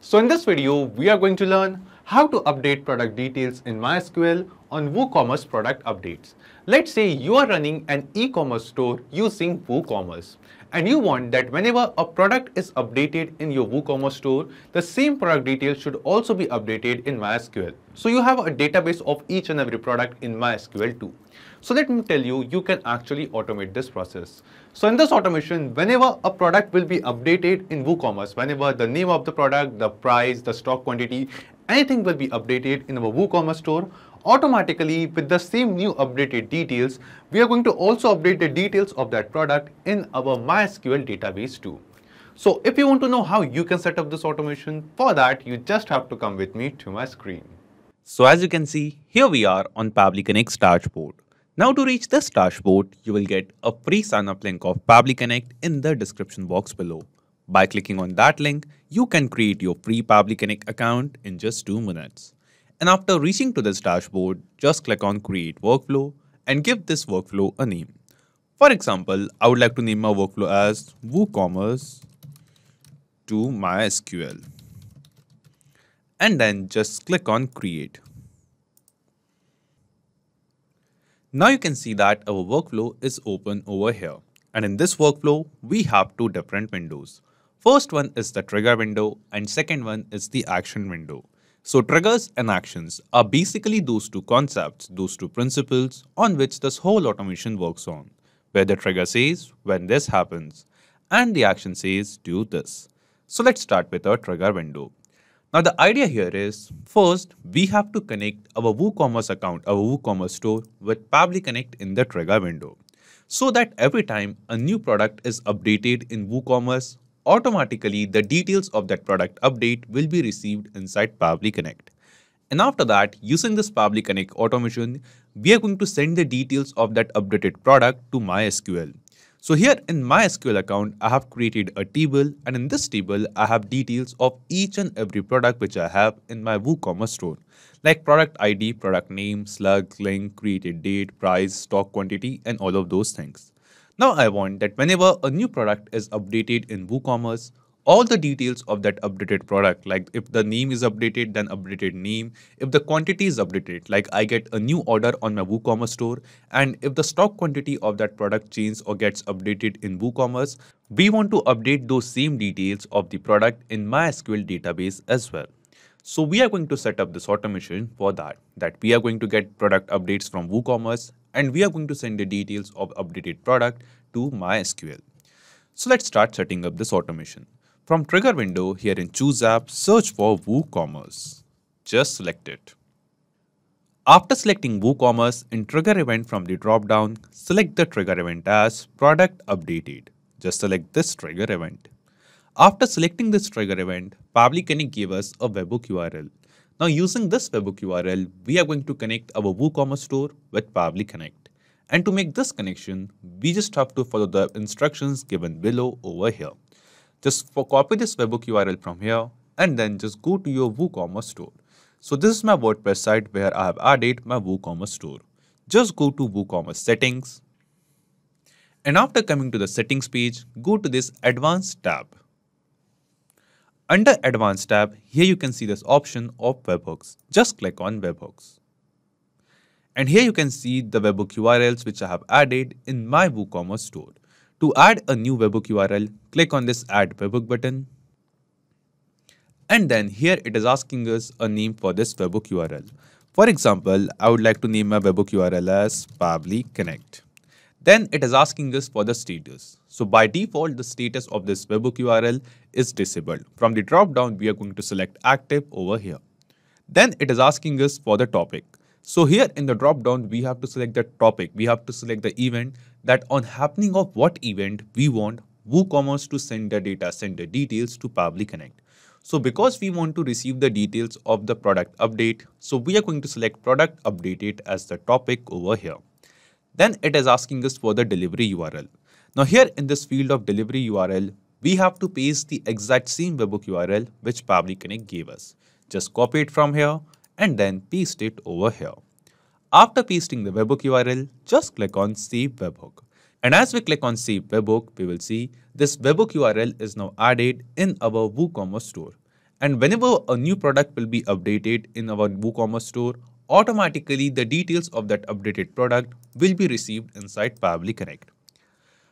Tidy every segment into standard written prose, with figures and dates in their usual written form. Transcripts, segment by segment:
So in this video, we are going to learn how to update product details in MySQL on WooCommerce product updates. Let's say you are running an e-commerce store using WooCommerce and you want that whenever a product is updated in your WooCommerce store, the same product details should also be updated in MySQL. So you have a database of each and every product in MySQL too. So let me tell you, you can actually automate this process. So in this automation, whenever a product will be updated in WooCommerce, whenever the name of the product, the price, the stock quantity, anything will be updated in our WooCommerce store, automatically with the same new updated details, we are going to also update the details of that product in our MySQL database too. So if you want to know how you can set up this automation, for that you just have to come with me to my screen. So as you can see, here we are on Pabbly Connect's dashboard. Now to reach this dashboard, you will get a free sign-up link of Pabbly Connect in the description box below. By clicking on that link, you can create your free Pabbly Connect account in just 2 minutes. And after reaching to this dashboard, just click on Create Workflow and give this workflow a name. For example, I would like to name my workflow as WooCommerce to MySQL. And then just click on Create. Now you can see that our workflow is open over here. And in this workflow, we have 2 different windows. First one is the trigger window and second one is the action window. So triggers and actions are basically those 2 concepts, those 2 principles on which this whole automation works on. Where the trigger says when this happens and the action says do this. So let's start with our trigger window. Now the idea here is, first we have to connect our WooCommerce account, our WooCommerce store with Pabbly Connect in the trigger window. So that every time a new product is updated in WooCommerce, automatically the details of that product update will be received inside Pabbly Connect. And after that, using this Pabbly Connect automation, we are going to send the details of that updated product to MySQL. So here in MySQL account, I have created a table and in this table, I have details of each and every product which I have in my WooCommerce store. Like product ID, product name, slug, link, created date, price, stock quantity and all of those things. Now I want that whenever a new product is updated in WooCommerce, all the details of that updated product, like if the name is updated, then updated name. If the quantity is updated, like I get a new order on my WooCommerce store, and if the stock quantity of that product changes or gets updated in WooCommerce, we want to update those same details of the product in MySQL database as well. So we are going to set up this automation for that we are going to get product updates from WooCommerce and we are going to send the details of updated product to MySQL. So let's start setting up this automation. From trigger window, here in Choose App, search for WooCommerce. Just select it. After selecting WooCommerce, in trigger event from the drop-down, select the trigger event as Product Updated. Just select this trigger event. After selecting this trigger event, Pabbly Connect gave us a webhook URL. Now using this webhook URL, we are going to connect our WooCommerce store with Pabbly Connect. And to make this connection, we just have to follow the instructions given below over here. Just copy this webhook URL from here and then just go to your WooCommerce store. So this is my WordPress site where I have added my WooCommerce store. Just go to WooCommerce settings. And after coming to the settings page, go to this advanced tab. Under advanced tab, here you can see this option of webhooks. Just click on webhooks. And here you can see the webhook URLs which I have added in my WooCommerce store. To add a new webhook URL, click on this Add Webhook button. And then here it is asking us a name for this webhook URL. For example, I would like to name my webhook URL as Pabbly Connect. Then it is asking us for the status. So by default, the status of this webhook URL is disabled. From the drop down, we are going to select active over here. Then it is asking us for the topic. So here in the drop down, we have to select the topic. We have to select the event that on happening of what event we want WooCommerce to send the data, send the details to Pabbly Connect. So because we want to receive the details of the product update, so we are going to select product updated as the topic over here. Then it is asking us for the delivery URL. Now here in this field of delivery URL, we have to paste the exact same webhook URL which Pabbly Connect gave us. Just copy it from here and then paste it over here. After pasting the webhook URL, just click on Save Webhook. And as we click on Save Webhook, we will see this webhook URL is now added in our WooCommerce store. And whenever a new product will be updated in our WooCommerce store, automatically the details of that updated product will be received inside Pabbly Connect.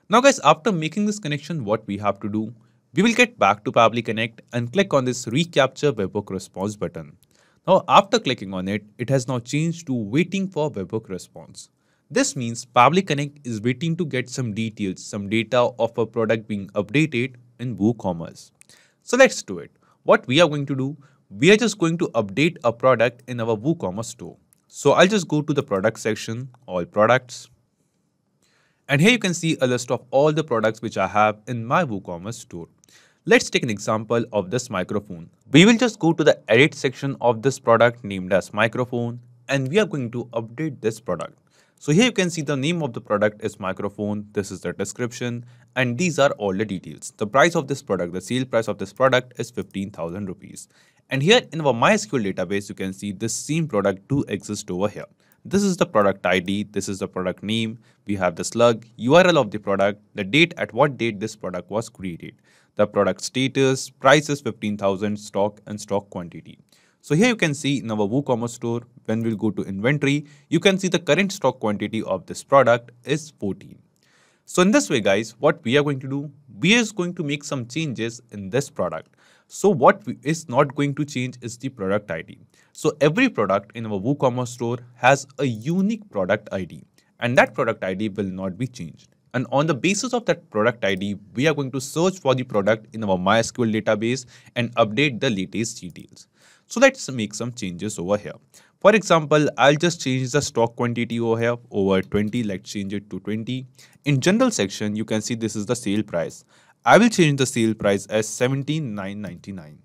Now guys, after making this connection, what we have to do, we will get back to Pabbly Connect and click on this Recapture Webhook Response button. Now after clicking on it, it has now changed to Waiting for Webhook Response. This means Pabbly Connect is waiting to get some details, some data of a product being updated in WooCommerce. So let's do it. What we are going to do, we are just going to update a product in our WooCommerce store. So I'll just go to the product section, all products. And here you can see a list of all the products which I have in my WooCommerce store. Let's take an example of this microphone. We will just go to the edit section of this product named as microphone, and we are going to update this product. So here you can see the name of the product is microphone, this is the description, and these are all the details. The price of this product, the sale price of this product is 15,000 rupees. And here in our MySQL database, you can see this same product do exist over here. This is the product ID, this is the product name, we have the slug, URL of the product, the date at what date this product was created, the product status, price is 15,000, stock and stock quantity. So here you can see in our WooCommerce store, when we'll go to inventory, you can see the current stock quantity of this product is 14. So in this way guys, what we are going to do, we are going to make some changes in this product. So what is not going to change is the product ID. So every product in our WooCommerce store has a unique product ID, and that product ID will not be changed. And on the basis of that product ID, we are going to search for the product in our MySQL database and update the latest details. So let's make some changes over here. For example, I'll just change the stock quantity over here over 20. Let's change it to 20. In general section, you can see this is the sale price. I will change the sale price as 17,999.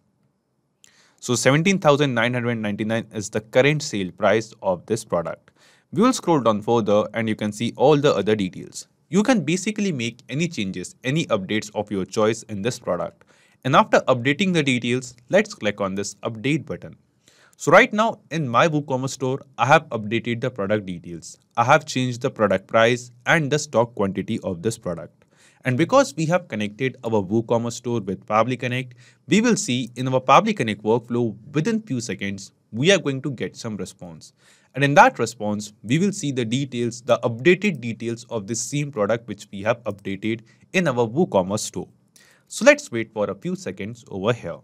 So 17,999 is the current sale price of this product. We will scroll down further and you can see all the other details. You can basically make any changes, any updates of your choice in this product. And after updating the details, let's click on this update button. So right now in my WooCommerce store, I have updated the product details. I have changed the product price and the stock quantity of this product. And because we have connected our WooCommerce store with Pabbly Connect, we will see in our Pabbly Connect workflow within few seconds, we are going to get some response. And in that response, we will see the details, the updated details of this same product which we have updated in our WooCommerce store. So let's wait for a few seconds over here.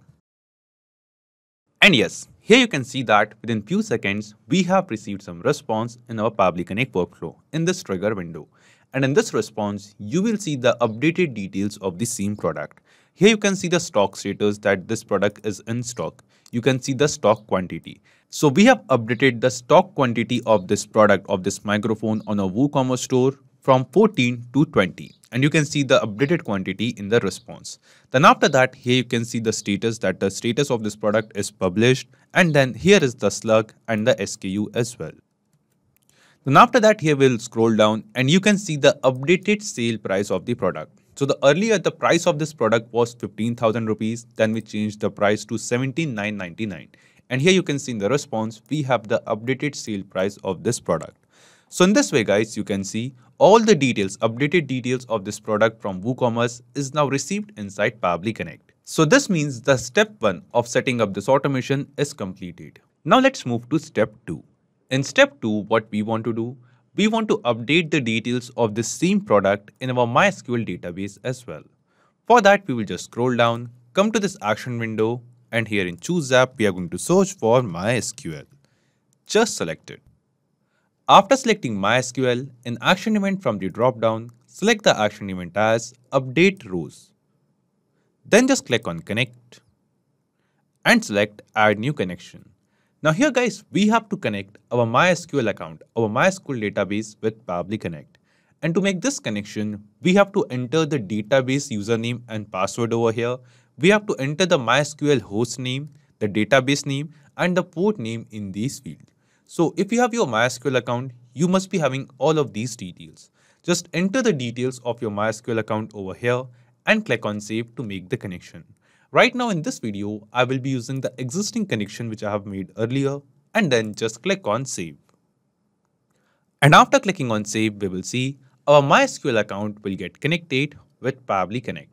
And yes, here you can see that within few seconds, we have received some response in our Pabbly Connect workflow in this trigger window. And in this response, you will see the updated details of the same product. Here you can see the stock status that this product is in stock. You can see the stock quantity. So we have updated the stock quantity of this product, of this microphone on our WooCommerce store from 14 to 20. And you can see the updated quantity in the response. Then after that, here you can see the status that the status of this product is published. And then here is the slug and the SKU as well. Then after that, here we'll scroll down and you can see the updated sale price of the product. So earlier the price of this product was 15,000 rupees. Then we changed the price to 17,999. And here you can see in the response, we have the updated sale price of this product. So in this way guys, you can see all the details, updated details of this product from WooCommerce is now received inside Pabbly Connect. So this means the step 1 of setting up this automation is completed. Now let's move to step 2. In step 2, what we want to do, we want to update the details of the same product in our MySQL database as well. For that, we will just scroll down, come to this action window, and here in Choose App, we are going to search for MySQL. Just select it. After selecting MySQL, in action event from the drop-down, select the action event as Update Rows. Then just click on Connect and select Add New Connection. Now here guys, we have to connect our MySQL account, our MySQL database with Pabbly Connect. And to make this connection, we have to enter the database username and password over here. We have to enter the MySQL host name, the database name, and the port name in these fields. So if you have your MySQL account, you must be having all of these details. Just enter the details of your MySQL account over here and click on Save to make the connection. Right now in this video, I will be using the existing connection which I have made earlier and then just click on Save. And after clicking on Save, we will see our MySQL account will get connected with Pabbly Connect.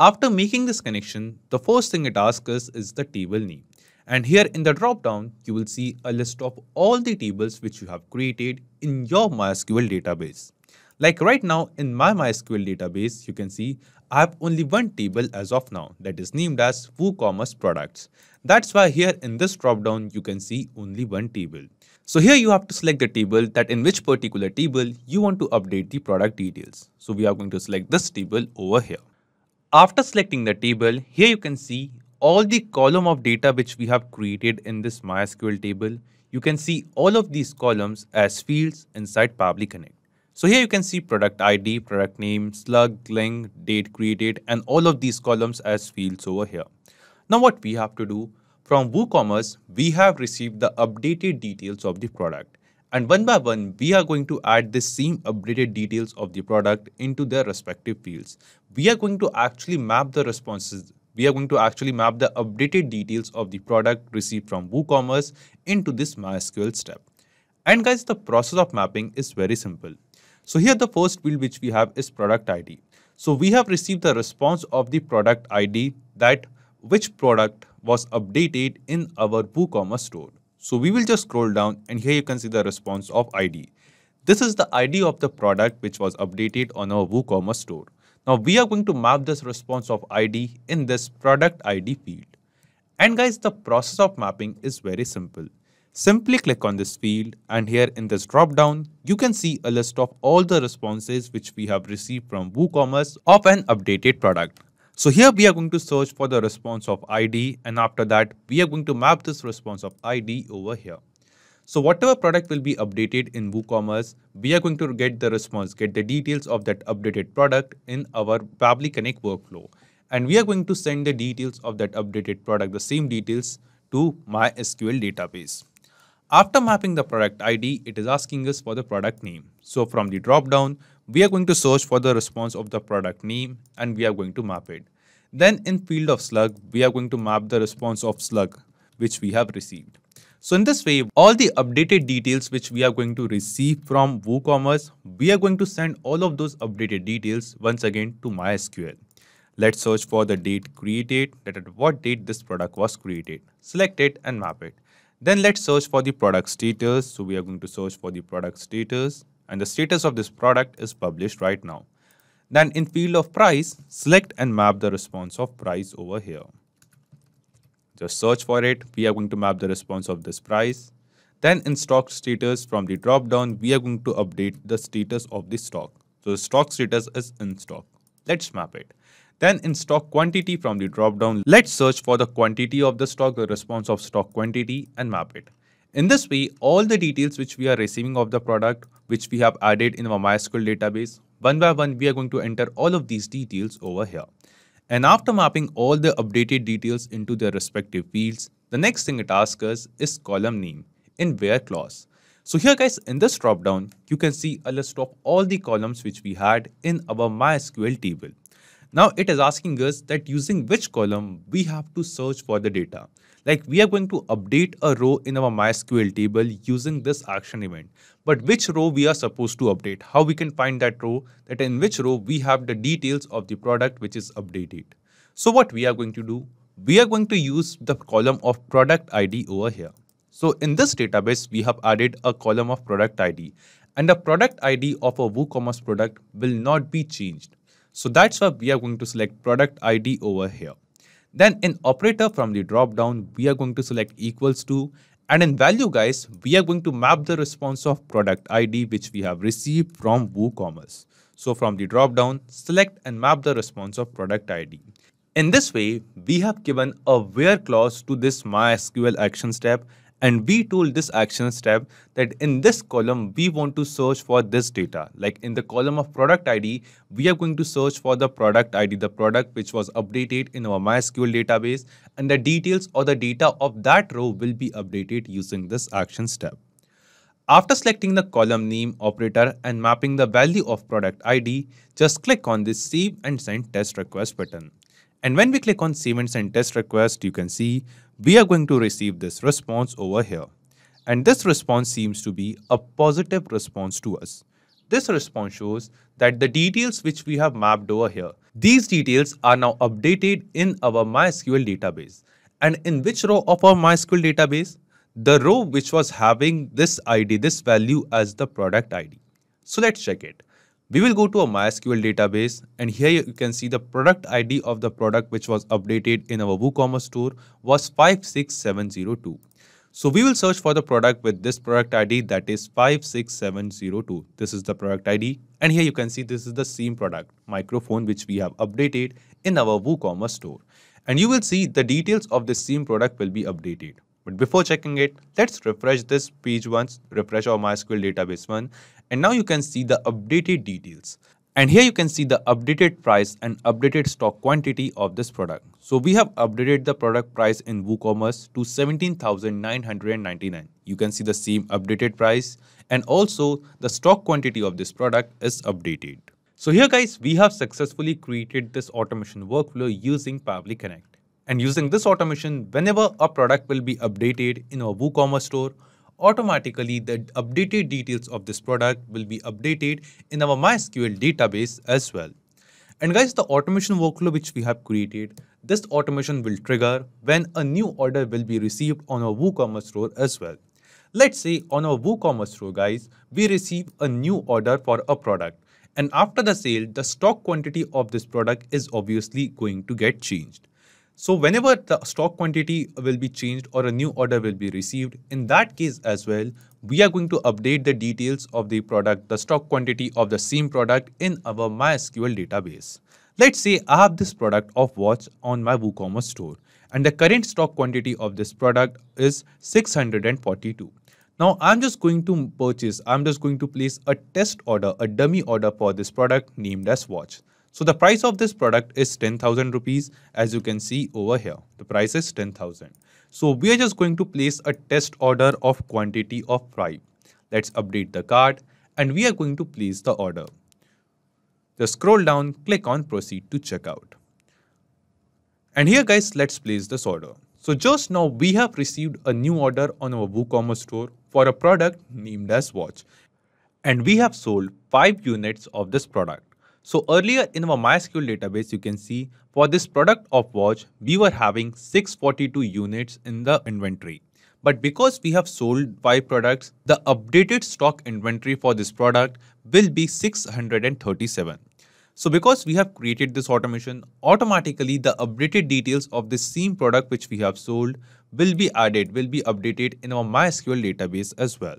After making this connection, the first thing it asks us is the table name. And here in the drop down, you will see a list of all the tables which you have created in your MySQL database. Like right now in my MySQL database, you can see I have only one table as of now that is named as WooCommerce products. That's why here in this drop down, you can see only one table. So here you have to select the table that in which particular table you want to update the product details. So we are going to select this table over here. After selecting the table, here you can see all the column of data which we have created in this MySQL table. You can see all of these columns as fields inside Pabbly Connect. So here you can see product ID, product name, slug, link, date created, and all of these columns as fields over here. Now what we have to do, from WooCommerce, we have received the updated details of the product. And one by one, we are going to add the same updated details of the product into their respective fields. We are going to actually map the responses. We are going to actually map the updated details of the product received from WooCommerce into this MySQL step. And guys, the process of mapping is very simple. So here the first field which we have is product ID. So we have received the response of the product ID that which product was updated in our WooCommerce store. So we will just scroll down and here you can see the response of ID. This is the ID of the product which was updated on our WooCommerce store. Now we are going to map this response of ID in this product ID field. And guys, the process of mapping is very simple. Simply click on this field and here in this drop down, you can see a list of all the responses which we have received from WooCommerce of an updated product. So here we are going to search for the response of ID and after that we are going to map this response of ID over here. So whatever product will be updated in WooCommerce, we are going to get the response, get the details of that updated product in our Pabbly Connect workflow. And we are going to send the details of that updated product, the same details to MySQL database. After mapping the product ID, it is asking us for the product name. So from the drop down, we are going to search for the response of the product name and we are going to map it. Then in field of slug, we are going to map the response of slug which we have received. So in this way, all the updated details which we are going to receive from WooCommerce, we are going to send all of those updated details once again to MySQL. Let's search for the date created, that at what date this product was created. Select it and map it. Then let's search for the product status. So we are going to search for the product status and the status of this product is published right now. Then in field of price, select and map the response of price over here. Just search for it. We are going to map the response of this price. Then in stock status from the drop down, we are going to update the status of the stock. So the stock status is in stock. Let's map it. Then in stock quantity from the drop down, let's search for the quantity of the stock, the response of stock quantity and map it. In this way, all the details which we are receiving of the product, which we have added in our MySQL database, one by one, we are going to enter all of these details over here. And after mapping all the updated details into their respective fields, the next thing it asks us is column name in where clause. So here guys, in this drop down, you can see a list of all the columns which we had in our MySQL table. Now it is asking us that using which column we have to search for the data. Like we are going to update a row in our MySQL table using this action event. But which row we are supposed to update? How we can find that row, that in which row we have the details of the product which is updated. So what we are going to do? We are going to use the column of product ID over here. So in this database, we have added a column of product ID and the product ID of a WooCommerce product will not be changed. So that's why we are going to select product ID over here. Then in operator from the drop down, we are going to select equals to, and in value guys, we are going to map the response of product ID which we have received from WooCommerce. So from the drop down, select and map the response of product ID. In this way, we have given a where clause to this MySQL action step. And we told this action step that in this column, we want to search for this data. Like in the column of product ID, we are going to search for the product ID, the product which was updated in our MySQL database. And the details or the data of that row will be updated using this action step. After selecting the column name operator and mapping the value of product ID, just click on this Save and Send Test Request button. And when we click on Save and Send Test Request, you can see we are going to receive this response over here. And this response seems to be a positive response to us. This response shows that the details which we have mapped over here, these details are now updated in our MySQL database. And in which row of our MySQL database? The row which was having this ID, this value as the product ID. So let's check it. We will go to a MySQL database, and here you can see the product ID of the product which was updated in our WooCommerce store was 56702. So we will search for the product with this product ID, that is 56702. This is the product ID, and here you can see this is the same product, microphone, which we have updated in our WooCommerce store. And you will see the details of this same product will be updated. But before checking it, let's refresh this page once, refresh our MySQL database one, and now you can see the updated details. And here you can see the updated price and updated stock quantity of this product. So we have updated the product price in WooCommerce to 17,999. You can see the same updated price, and also the stock quantity of this product is updated. So here guys, we have successfully created this automation workflow using Pabbly Connect. And using this automation, whenever a product will be updated in our WooCommerce store, automatically the updated details of this product will be updated in our MySQL database as well. And guys, the automation workflow which we have created, this automation will trigger when a new order will be received on our WooCommerce store as well. Let's say on our WooCommerce store, guys, we receive a new order for a product. And after the sale, the stock quantity of this product is obviously going to get changed. So whenever the stock quantity will be changed or a new order will be received, in that case as well, we are going to update the details of the product, the stock quantity of the same product in our MySQL database. Let's say I have this product of watch on my WooCommerce store, and the current stock quantity of this product is 642. Now I'm just going to place a test order, a dummy order for this product named as watch. So the price of this product is 10,000 rupees, as you can see over here. The price is 10,000. So we are just going to place a test order of quantity of 5. Let's update the cart, and we are going to place the order. Just scroll down, click on proceed to checkout. And here guys, let's place this order. So just now we have received a new order on our WooCommerce store for a product named as watch. And we have sold 5 units of this product. So earlier in our MySQL database, you can see for this product of watch, we were having 642 units in the inventory. But because we have sold 5 products, the updated stock inventory for this product will be 637. So because we have created this automation, automatically the updated details of the same product which we have sold will be updated in our MySQL database as well.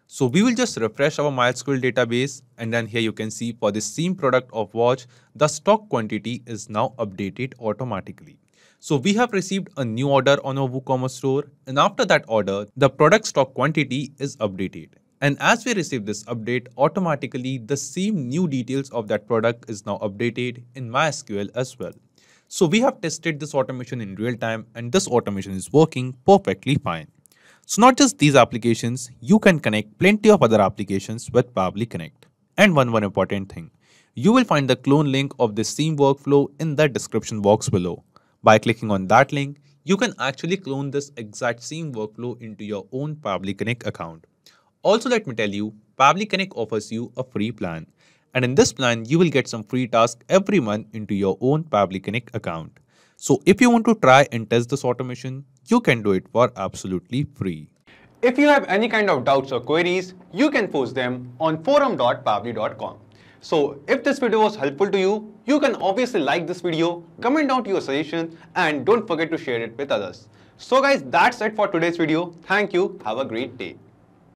So we will just refresh our MySQL database, and then here you can see for the same product of watch, the stock quantity is now updated automatically. So we have received a new order on our WooCommerce store, and after that order, the product stock quantity is updated. And as we receive this update, automatically the same new details of that product is now updated in MySQL as well. So we have tested this automation in real time, and this automation is working perfectly fine. So not just these applications, you can connect plenty of other applications with Pabbly Connect. And one important thing, you will find the clone link of the same workflow in the description box below. By clicking on that link, you can actually clone this exact same workflow into your own Pabbly Connect account. Also, let me tell you, Pabbly Connect offers you a free plan. And in this plan, you will get some free tasks every month into your own Pabbly Connect account. So if you want to try and test this automation, you can do it for absolutely free. If you have any kind of doubts or queries, you can post them on forum.pabbly.com. So if this video was helpful to you, you can obviously like this video, comment down your suggestion, and don't forget to share it with others. So guys, that's it for today's video. Thank you. Have a great day.